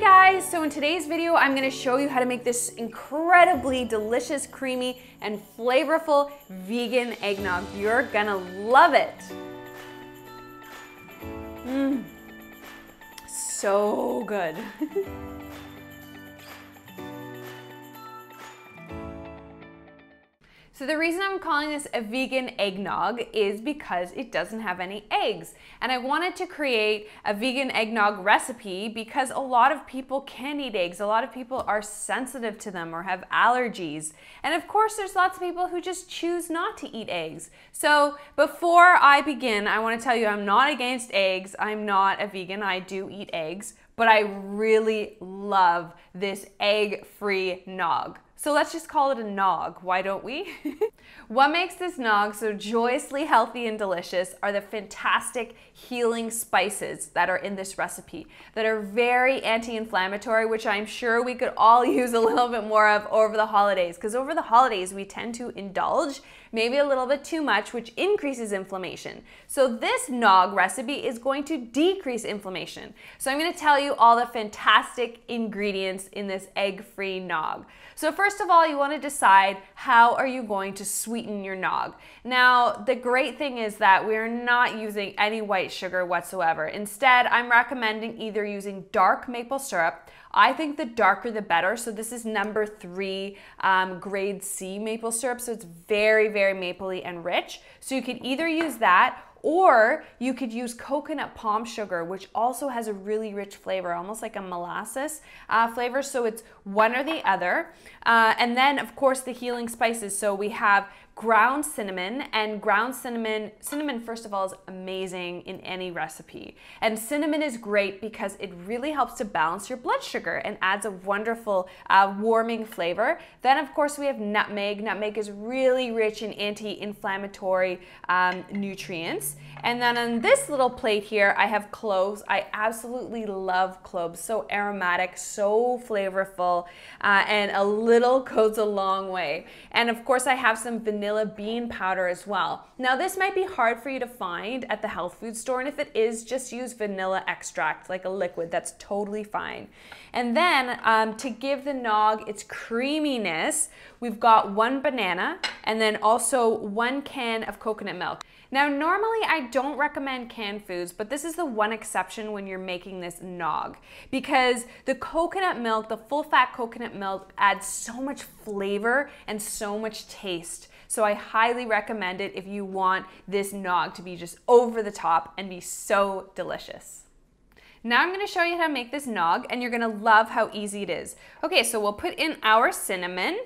guys, so in today's video, I'm gonna show you how to make this incredibly delicious, creamy, and flavorful vegan eggnog. You're gonna love it. So good. So the reason I'm calling this a vegan eggnog is because it doesn't have any eggs. And I wanted to create a vegan eggnog recipe because a lot of people can't eat eggs. A lot of people are sensitive to them or have allergies. And of course, there's lots of people who just choose not to eat eggs. So before I begin, I want to tell you I'm not against eggs. I'm not a vegan. I do eat eggs, but I really love this egg-free nog. So let's just call it a nog, why don't we? What makes this nog so joyously healthy and delicious are the fantastic healing spices that are in this recipe that are very anti-inflammatory, which I'm sure we could all use a little bit more of over the holidays, because over the holidays we tend to indulge maybe a little bit too much, which increases inflammation. So this nog recipe is going to decrease inflammation. So I'm going to tell you all the fantastic ingredients in this egg-free nog. So first of all, you want to decide how are you going to sweeten your nog. Now, the great thing is that we're not using any white sugar whatsoever. Instead, I'm recommending either using dark maple syrup. I think the darker the better. So this is number 3 grade C maple syrup. So it's very, very mapley and rich. So you could either use that, or you could use coconut palm sugar, which also has a really rich flavor, almost like a molasses flavor. So it's one or the other. And then, of course, the healing spices. So we have ground cinnamon, and cinnamon first of all is amazing in any recipe. And cinnamon is great because it really helps to balance your blood sugar and adds a wonderful warming flavor. Then of course we have nutmeg. Nutmeg is really rich in anti-inflammatory nutrients. And then on this little plate here, I have cloves. I absolutely love cloves. So aromatic, so flavorful, and a little goes a long way. And of course I have some vanilla bean powder as well. Now this might be hard for you to find at the health food store, and if it is, just use vanilla extract, like a liquid. That's totally fine. And then to give the nog its creaminess, we've got 1 banana and then also 1 can of coconut milk. Now, normally I don't recommend canned foods, but this is the one exception when you're making this nog, because the coconut milk, the full fat coconut milk, adds so much flavor and so much taste. So I highly recommend it if you want this nog to be just over the top and be so delicious. Now I'm going to show you how to make this nog, and you're going to love how easy it is. Okay, so we'll put in our cinnamon.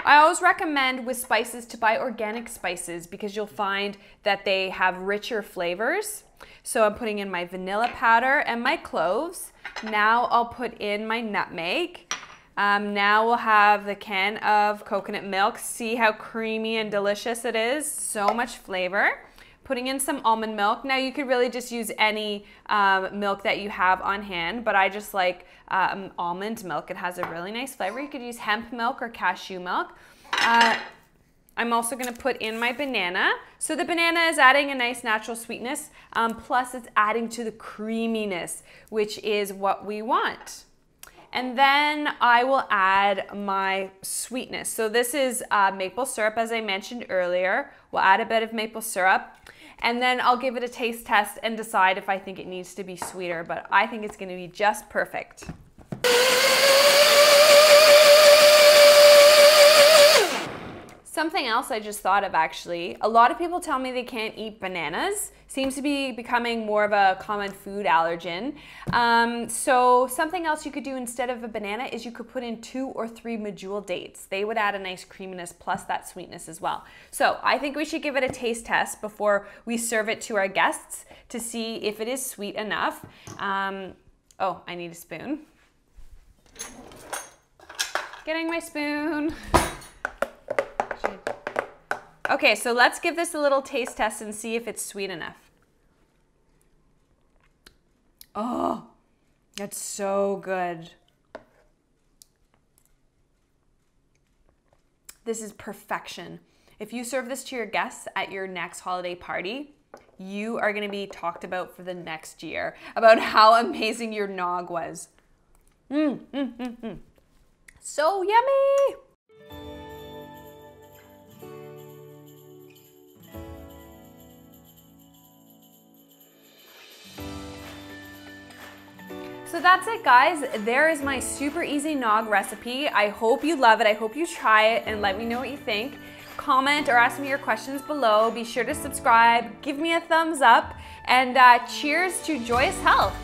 I always recommend with spices to buy organic spices because you'll find that they have richer flavors. So I'm putting in my vanilla powder and my cloves. Now I'll put in my nutmeg. Now we'll have the can of coconut milk. See how creamy and delicious it is? So much flavor. Putting in some almond milk. Now you could really just use any milk that you have on hand, but I just like almond milk. It has a really nice flavor. You could use hemp milk or cashew milk. I'm also gonna put in my banana. So the banana is adding a nice natural sweetness, plus it's adding to the creaminess, which is what we want. And then I will add my sweetness. So this is maple syrup, as I mentioned earlier. We'll add a bit of maple syrup, and then I'll give it a taste test and decide if I think it needs to be sweeter, but I think it's gonna be just perfect. Something else I just thought of actually, a lot of people tell me they can't eat bananas. Seems to be becoming more of a common food allergen. So something else you could do instead of a banana is you could put in 2 or 3 medjool dates. They would add a nice creaminess plus that sweetness as well. So I think we should give it a taste test before we serve it to our guests to see if it is sweet enough. Oh, I need a spoon. Getting my spoon. Okay, so let's give this a little taste test and see if it's sweet enough. Oh, that's so good. This is perfection. If you serve this to your guests at your next holiday party, you are gonna be talked about for the next year about how amazing your nog was. So yummy. So that's it, guys. There is my super easy nog recipe. I hope you love it. I hope you try it and let me know what you think. Comment or ask me your questions below. Be sure to subscribe, give me a thumbs up, and cheers to joyous health.